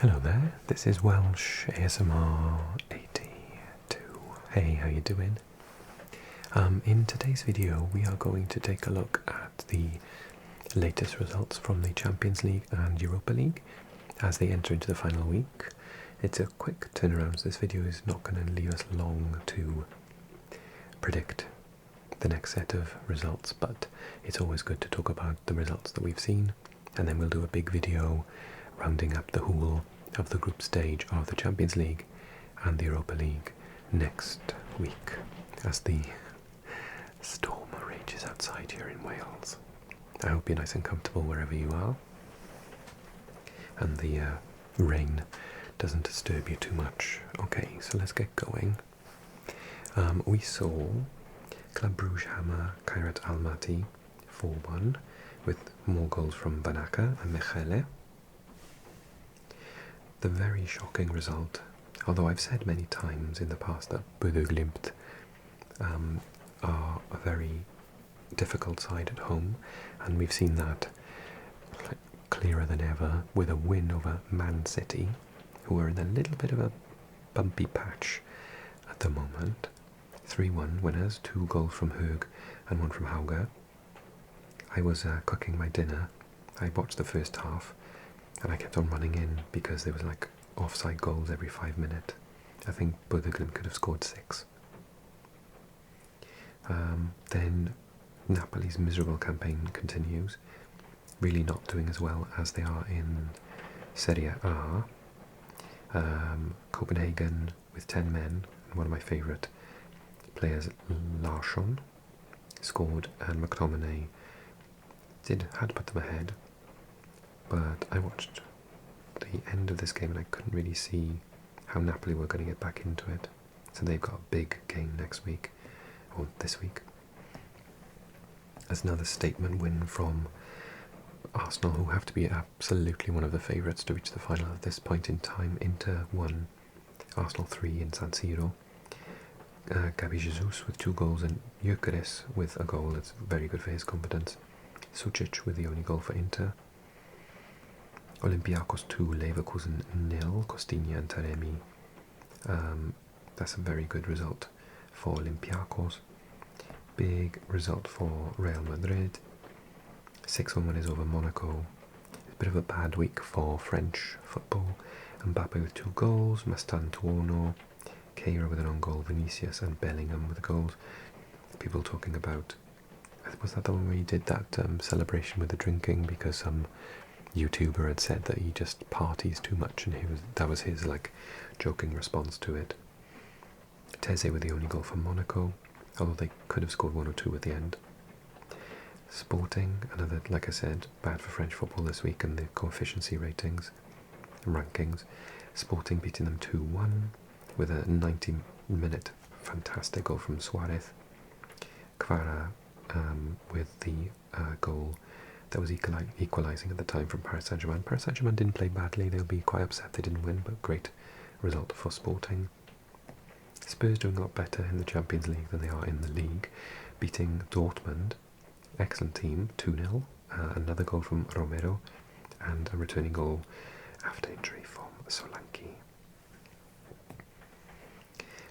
Hello there, this is Welsh ASMR 82. Hey, how you doing? In today's video we are going to take a look at the latest results from the Champions League and Europa League as they enter into the final week. It's a quick turnaround, so this video is not going to leave us long to predict the next set of results, but it's always good to talk about the results that we've seen, and then we'll do a big video rounding up the whole of the group stage of the Champions League and the Europa League next week as the storm rages outside here in Wales. I hope you're nice and comfortable wherever you are, and the rain doesn't disturb you too much. Okay, so let's get going. We saw Club Brugge hammer Kairat Almaty 4-1 with more goals from Banaka and Mechele. The very shocking result, although I've said many times in the past that Bodø Glimt are a very difficult side at home, and we've seen that clearer than ever with a win over Man City, who are in a little bit of a bumpy patch at the moment. 3-1 winners, 2 goals from Hug and 1 from Hauge. I was cooking my dinner. I watched the first half and I kept on running in because there was like offside goals every 5 minutes. I think Bodø Glimt could have scored 6. Then Napoli's miserable campaign continues, really not doing as well as they are in Serie A. Copenhagen with 10 men, and one of my favourite players, Larsson, scored, and McTominay had put them ahead, but I watched the end of this game and I couldn't really see how Napoli were going to get back into it. So they've got a big game next week, or this week. As another statement win from Arsenal, who have to be absolutely one of the favourites to reach the final at this point in time. Inter 1, Arsenal 3 in San Siro. Gabi Jesus with 2 goals and Gyökeres with a goal. That's very good for his confidence. Sucic with the only goal for Inter. Olympiacos 2, Leverkusen 0, Costinha and Taremi. That's a very good result for Olympiacos. Big result for Real Madrid. 6-1 winners over Monaco. A bit of a bad week for French football. Mbappe with 2 goals, Mastantuono, Keira with an own goal, Vinicius and Bellingham with goals. People talking about, was that the one where he did that celebration with the drinking because some YouTuber had said that he just parties too much, and that was his like joking response to it. Teze with the only goal for Monaco, although they could have scored 1 or 2 at the end. Sporting, another, like I said, bad for French football this week and the coefficiency ratings and rankings. Sporting beating them 2-1 with a 90-minute fantastic goal from Suarez. Kvara with the goal that was equalising at the time from Paris Saint-Germain. Paris Saint-Germain didn't play badly, they'll be quite upset they didn't win, but great result for Sporting. Spurs doing a lot better in the Champions League than they are in the league, beating Dortmund, excellent team, 2-0, another goal from Romero, and a returning goal after injury from Solanke.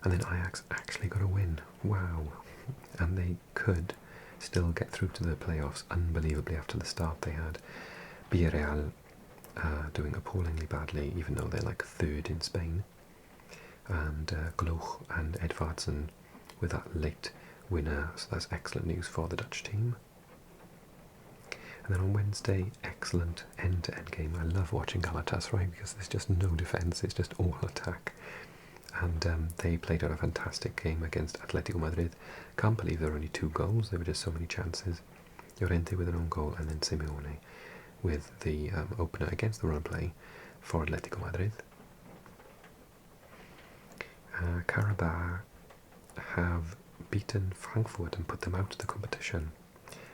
And then Ajax actually got a win, wow, and they could still get through to the playoffs unbelievably after the start they had. Villarreal doing appallingly badly, even though they're like 3rd in Spain, and Gloch and Edvardsen with that late winner, so that's excellent news for the Dutch team. And then on Wednesday, excellent end-to-end game. I love watching Galatasaray because there's just no defence, it's just all attack. And they played out a fantastic game against Atletico Madrid. Can't believe there were only 2 goals, there were just so many chances. Llorente with an own goal, and then Simeone with the opener against the run play for Atletico Madrid. Karabakh have beaten Frankfurt and put them out of the competition.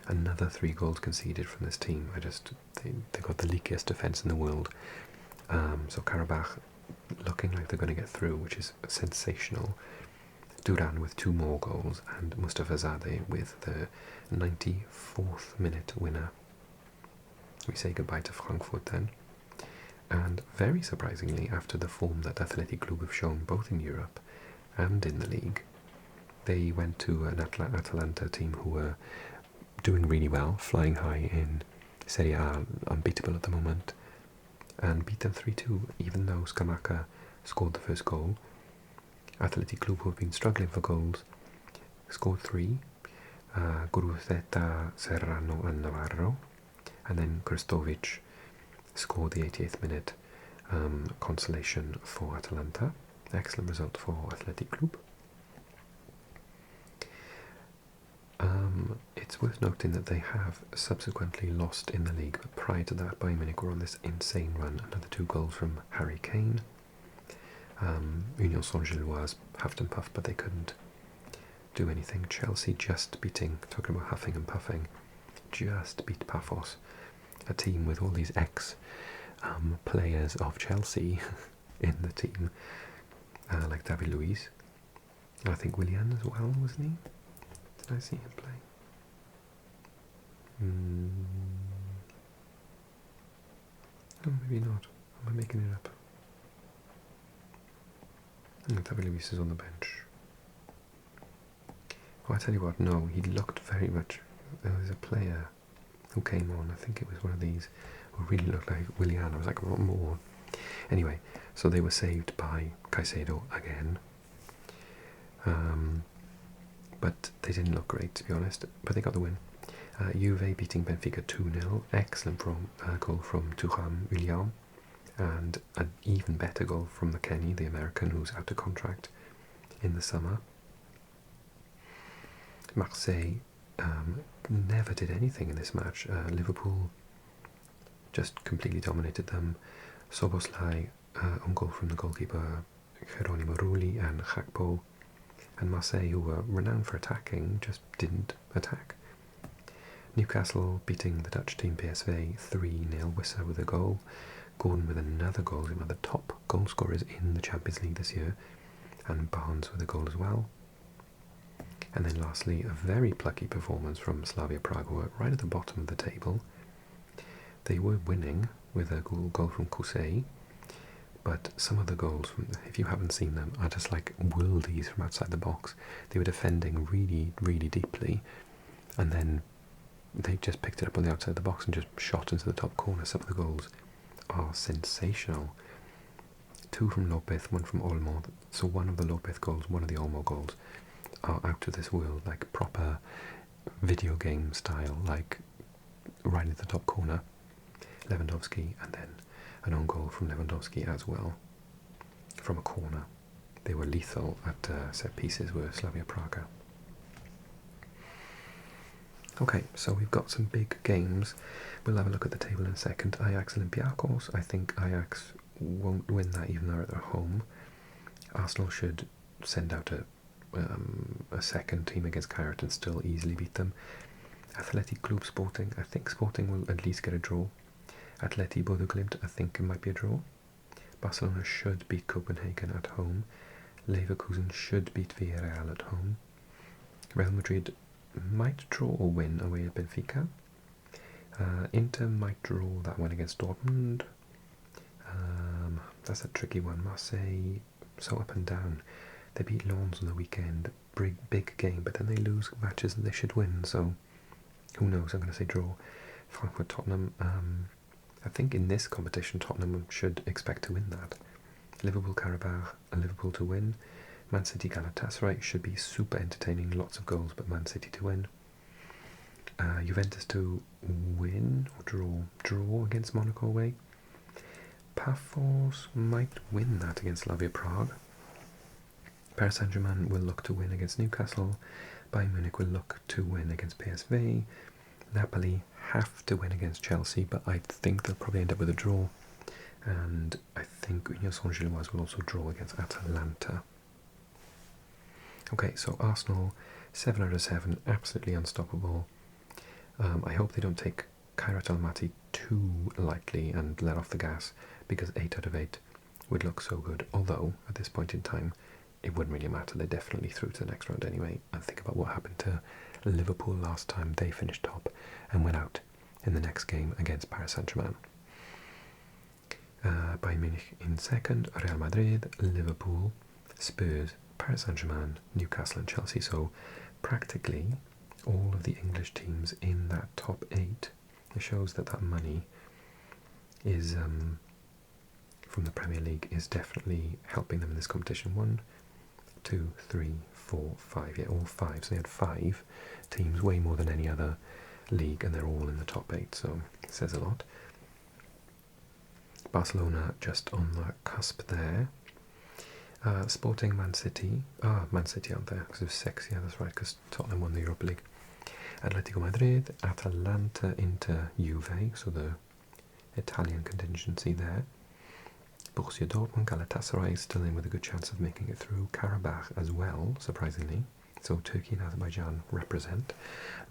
Another 3 goals conceded from this team. They got the leakiest defence in the world. So Karabakh looking like they're going to get through, which is sensational. Duran with 2 more goals, and Mustafa Zadeh with the 94th minute winner. We say goodbye to Frankfurt then. And very surprisingly, after the form that Athletic Club have shown both in Europe and in the league, they went to an Atalanta team who were doing really well, flying high in Serie A, unbeatable at the moment, and beat them 3-2, even though Scamacca scored the first goal. Athletic Club, who have been struggling for goals, scored 3. Guruceta, Serrano and Navarro, and then Krstovic scored the 88th minute consolation for Atalanta. Excellent result for Athletic Club. It's worth noting that they have subsequently lost in the league, but prior to that, Bayern Munich were on this insane run. Another 2 goals from Harry Kane. Union Saint-Gilloise huffed and puffed, but they couldn't do anything. Chelsea just beating, talking about huffing and puffing, just beat Paphos, a team with all these ex-players of Chelsea in the team, like David Luiz. I think Willian as well, wasn't he? Did I see him play? No, maybe not. Am I making it up? David Luiz is on the bench. Oh, I tell you what, no, he looked very much... There was a player who came on, I think it was one of these, who really looked like Willian. I was like, what more? Anyway, so they were saved by Caicedo again. But they didn't look great, to be honest, but they got the win. Juve beating Benfica 2-0, excellent goal from Thuram William, and an even better goal from McKennie, the American who's out of contract in the summer. Marseille never did anything in this match. Liverpool just completely dominated them. Soboslai, on goal from the goalkeeper Geronimo Rulli and Gakpo, and Marseille, who were renowned for attacking, just didn't attack. Newcastle beating the Dutch team PSV 3-0, Wissa with a goal, Gordon with another goal, one of the top goal scorers in the Champions League this year, and Barnes with a goal as well. And then lastly, a very plucky performance from Slavia Prague, who were right at the bottom of the table. They were winning with a goal from Kusei, but some of the goals, if you haven't seen them, are just like worldies from outside the box. They were defending really, really deeply, and then they just picked it up on the outside of the box and just shot into the top corner. Some of the goals are sensational. 2 from Lopez, 1 from Olmo. So one of the Lopez goals, one of the Olmo goals are out of this world, like proper video game style, like right at the top corner. Lewandowski, and then an own goal from Lewandowski as well, from a corner. They were lethal at set pieces, were Slavia Praga. Okay, so we've got some big games. We'll have a look at the table in a second. Ajax Olympiacos. I think Ajax won't win that even though they're at home. Arsenal should send out a second team against Kairat and still easily beat them. Athletic Club Sporting. I think Sporting will at least get a draw. Atleti Bodo Glimt, I think it might be a draw. Barcelona should beat Copenhagen at home. Leverkusen should beat Villarreal at home. Real Madrid might draw or win away at Benfica. Inter might draw that one against Dortmund. That's a tricky one. Marseille, so up and down. They beat Lens on the weekend. Big game, but then they lose matches that they should win, so who knows? I'm going to say draw. Frankfurt Tottenham. I think in this competition Tottenham should expect to win that. Liverpool Karabakh and Liverpool to win. Man City Galatasaray should be super entertaining, lots of goals, but Man City to win. Juventus to win or draw against Monaco away. Paphos might win that against Slavia Prague. Paris Saint-Germain will look to win against Newcastle. Bayern Munich will look to win against PSV. Napoli have to win against Chelsea, but I think they'll probably end up with a draw. And I think Union Saint-Gilloise will also draw against Atalanta. Okay, so Arsenal, 7 out of 7, absolutely unstoppable. I hope they don't take Kairat Almaty too lightly and let off the gas, because 8 out of 8 would look so good. Although, at this point in time, it wouldn't really matter. They're definitely through to the next round anyway. And think about what happened to Liverpool last time. They finished top and went out in the next game against Paris Saint-Germain. Munich in second, Real Madrid, Liverpool, Spurs, Paris Saint-Germain, Newcastle and Chelsea. So practically all of the English teams in that top 8. It shows that that money is from the Premier League is definitely helping them in this competition. 1, 2, 3, 4, 5. Yeah, all 5. So they had 5 teams, way more than any other league, and they're all in the top 8. So it says a lot. Barcelona just on the cusp there. Sporting Man City. Man City aren't there because it was 6. Yeah, that's right, because Tottenham won the Europa League. Atletico Madrid, Atalanta, Inter, Juve, so the Italian contingency there. Borussia Dortmund, Galatasaray is still in with a good chance of making it through. Karabakh as well, surprisingly. So Turkey and Azerbaijan represent.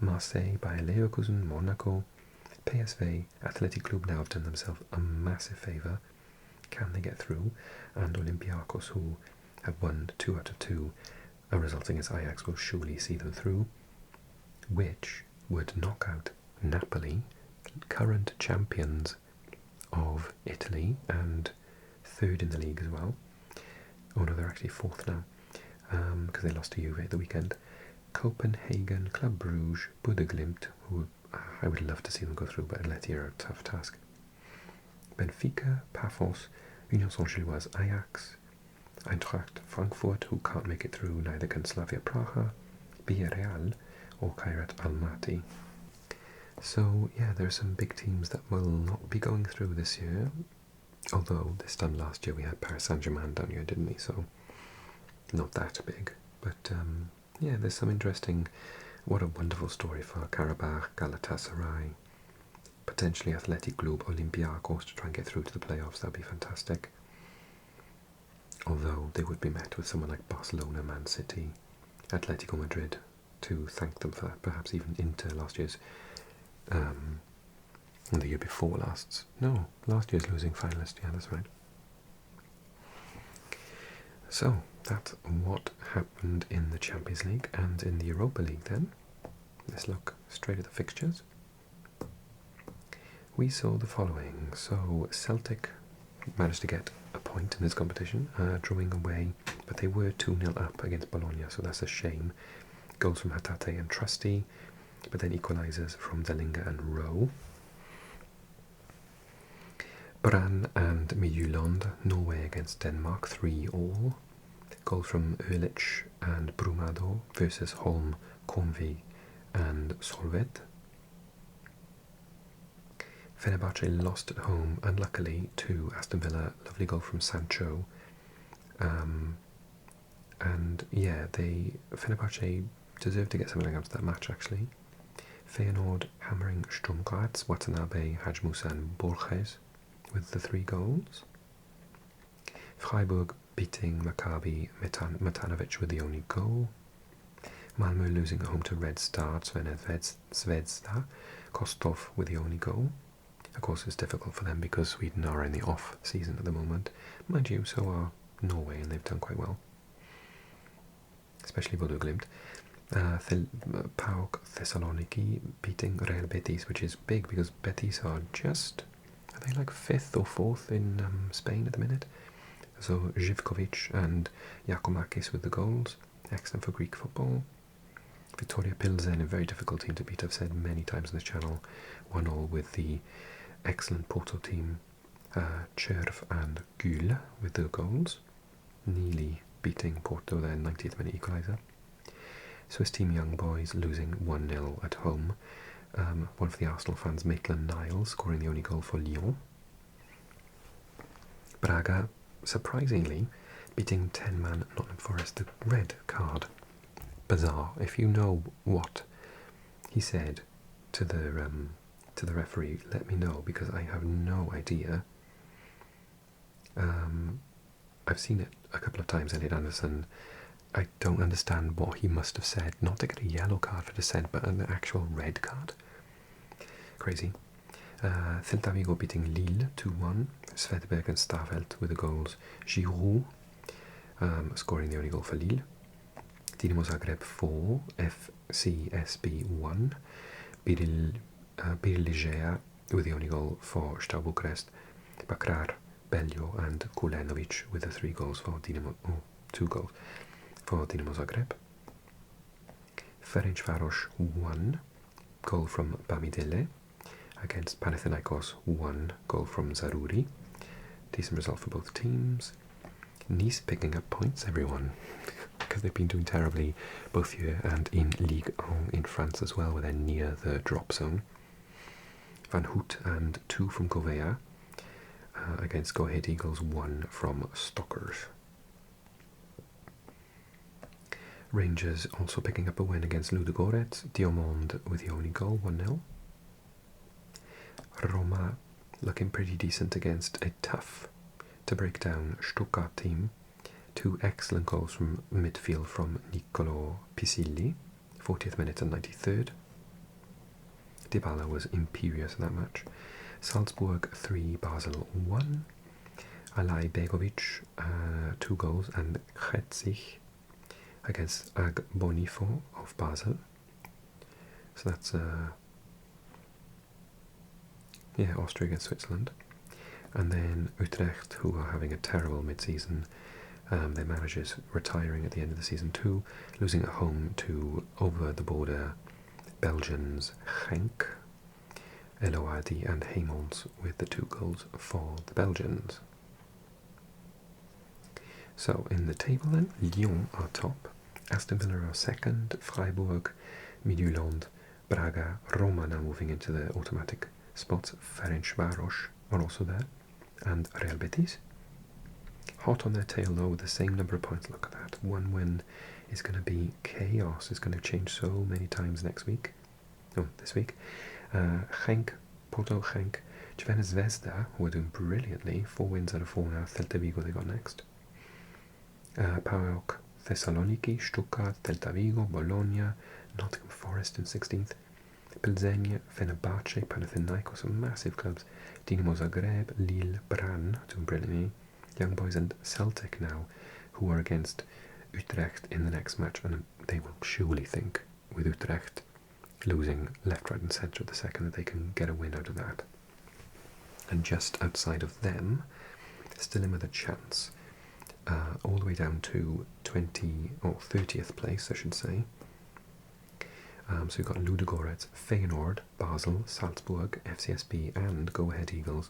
Marseille, Bayer Leverkusen, Monaco, PSV, Athletic Club now have done themselves a massive favour. Can they get through? And Olympiacos, who have won 2 out of 2, a result against Ajax will surely see them through, which would knock out Napoli, current champions of Italy and 3rd in the league as well. Oh no, they're actually 4th now because they lost to Juve at the weekend. Copenhagen, Club Brugge, Bodø/Glimt, who I would love to see them go through, but Atleti are a tough task. Benfica, Paphos, Union Saint-Gilloise, Ajax, Eintracht Frankfurt, who can't make it through, neither can Slavia Praha, Villarreal, or Kairat Almaty. So yeah, there are some big teams that will not be going through this year, although this time last year we had Paris Saint-Germain down here, didn't we? So not that big, but yeah, there's some interesting. What a wonderful story for Karabakh, Galatasaray, potentially Athletic Club, Olympiacos to try and get through to the playoffs. That'd be fantastic. Although they would be met with someone like Barcelona, Man City, Atletico Madrid to thank them for that. Perhaps even Inter last year's, and the year before last. No, last year's losing finalist. Yeah, that's right. So that's what happened in the Champions League and in the Europa League then. Let's look straight at the fixtures. We saw the following. So Celtic managed to get a point in this competition, drawing away, but they were 2-0 up against Bologna, so that's a shame. Goals from Hatate and Trusty, but then equalisers from Delinga and Rowe. Brann and Midtjylland, Norway against Denmark, 3-3. Goals from Ölich and Brumado versus Holm, Kornvig and Solvet. Fenerbahce lost at home, unluckily, to Aston Villa. Lovely goal from Sancho. And yeah, Fenerbahce deserved to get something out of that match, actually. Feyenoord hammering Sturm Graz, Watanabe, Hajmusa and Borges with the 3 goals. Freiburg beating Maccabi, Matanovic with the only goal. Malmö losing at home to Red Star, Zvezda, Kostov with the only goal. Of course, it's difficult for them because Sweden are in the off season at the moment. Mind you, so are Norway, and they've done quite well. Especially Bodø/Glimt. PAOK Thessaloniki beating Real Betis, which is big because Betis are they like 5th or 4th in Spain at the minute? So Živkovic and Giacomakis with the goals. Excellent for Greek football. Victoria Pilsen, a very difficult team to beat, I've said many times on this channel. 1-1 with the excellent Porto team, Cherv and Gül with the goals. Nearly beating Porto, their 90th minute equaliser. Swiss team Young Boys losing 1-0 at home. One for the Arsenal fans, Maitland-Niles, scoring the only goal for Lyon. Braga, surprisingly, beating 10-man Nottingham Forest. The red card. Bizarre. If you know what he said to the referee, let me know, because I have no idea. I've seen it a couple of times, Elliot Anderson. I don't understand what he must have said. Not to get a yellow card for dissent, but an actual red card. Crazy. Celta Vigo beating Lille 2-1. Svedberg and Stavelt with the goals. Giroud scoring the only goal for Lille. Dinamo Zagreb 4, FCSB 1. Birliger with the only goal for Steaua Bucharest. Bakrar Beljo and Kulenovic with the 3 goals for Dinamo, 2 goals for Dinamo Zagreb. Ferencváros 1 goal from Bamidele against Panathinaikos, 1 goal from Zarouri. Decent result for both teams. Nice picking up points, everyone, because they've been doing terribly both here and in Ligue 1 in France as well, where they're near the drop zone. Van Hout and 2 from Govea against Go Ahead Eagles, 1 from Stockers. Rangers also picking up a win against Ludogorets. Diomond with the only goal, 1-0. Roma looking pretty decent against a tough to break down Stuttgart team. 2 excellent goals from midfield from Niccolò Pisilli, 40th minute and 93rd. Dybala was imperious in that match. Salzburg 3, Basel 1. Alay Begovic 2 goals, and Getzig against Agbonifo of Basel. So that's Austria against Switzerland. And then Utrecht, who are having a terrible mid-season. Their manager's retiring at the end of the season too, losing at home to over-the-border Belgians Genk, Eloadi and Heymans with the 2 goals for the Belgians. So in the table then, Lyon are top, Aston Villa are second, Freiburg, Midtjylland, Braga, Roma now moving into the automatic spots, Ferencváros are also there, and Real Betis. Hot on their tail though, with the same number of points. Look at that. 1 win is going to be chaos. It's going to change so many times this week. Genk, Porto, Genk, Crvena Zvezda, who are doing brilliantly. 4 wins out of 4 now. Celta Vigo they got next. PAOK, Thessaloniki, Stuttgart, Celta Vigo, Bologna, Nottingham Forest in 16th. Plzeň, Fenerbahce, Panathinaikos, some massive clubs. Dinamo Zagreb, Lille, Brann, doing brilliantly. Young Boys and Celtic now, who are against Utrecht in the next match, and they will surely think, with Utrecht losing left, right and centre the second, that they can get a win out of that. And just outside of them, still in with a chance, all the way down to 30th place, I should say. So we've got Ludogorets, Feyenoord, Basel, Salzburg, FCSB and Go Ahead Eagles.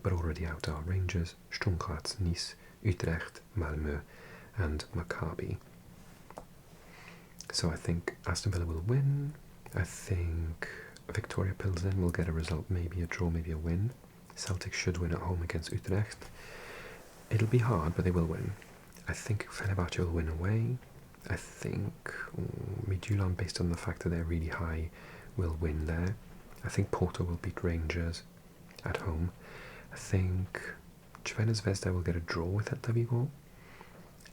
But already out are Rangers, Sturm Graz, Nice, Utrecht, Malmö and Maccabi. So I think Aston Villa will win. I think Victoria Pilsen will get a result, maybe a draw, maybe a win. Celtic should win at home against Utrecht. It'll be hard, but they will win. I think Fenerbahce will win away. I think Midtjylland, based on the fact that they're really high, will win there. I think Porto will beat Rangers at home. I think Crvena Zvezda will get a draw with Celta Vigo.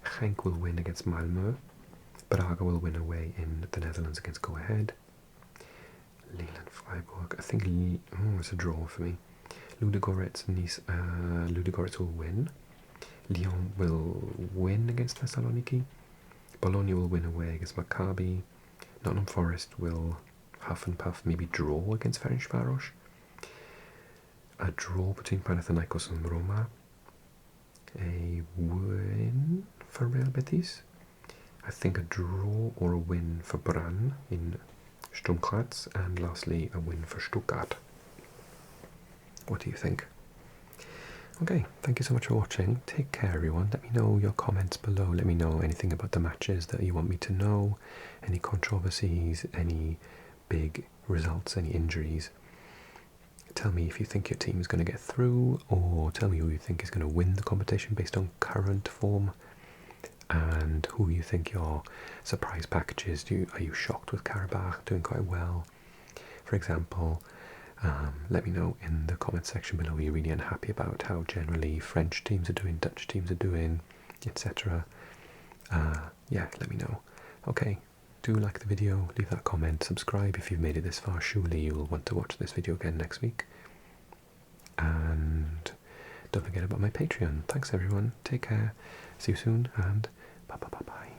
Genk will win against Malmö. Braga will win away in the Netherlands against Go Ahead. Lille and Freiburg. I think it's a draw for me. Ludogorets, Nice. Ludogorets will win. Lyon will win against Thessaloniki. Bologna will win away against Maccabi. Nottingham Forest will huff and puff, maybe draw against Ferencváros. A draw between Panathinaikos and Roma. A win for Real Betis. I think a draw or a win for Brann in Sturm Graz. And lastly, a win for Stuttgart. What do you think? Okay, thank you so much for watching. Take care, everyone. Let me know your comments below. Let me know anything about the matches that you want me to know. Any controversies, any big results, any injuries. Tell me if you think your team is going to get through, or tell me who you think is going to win the competition based on current form, and who you think your surprise package is. Are you shocked with Karabakh doing quite well, for example? Let me know in the comment section below. Are you really unhappy about how generally French teams are doing, Dutch teams are doing, etc.? Yeah, let me know. Okay, do like the video, leave that comment, subscribe if you've made it this far. Surely you'll want to watch this video again next week. And don't forget about my Patreon. Thanks everyone, take care, see you soon, and bye bye bye bye.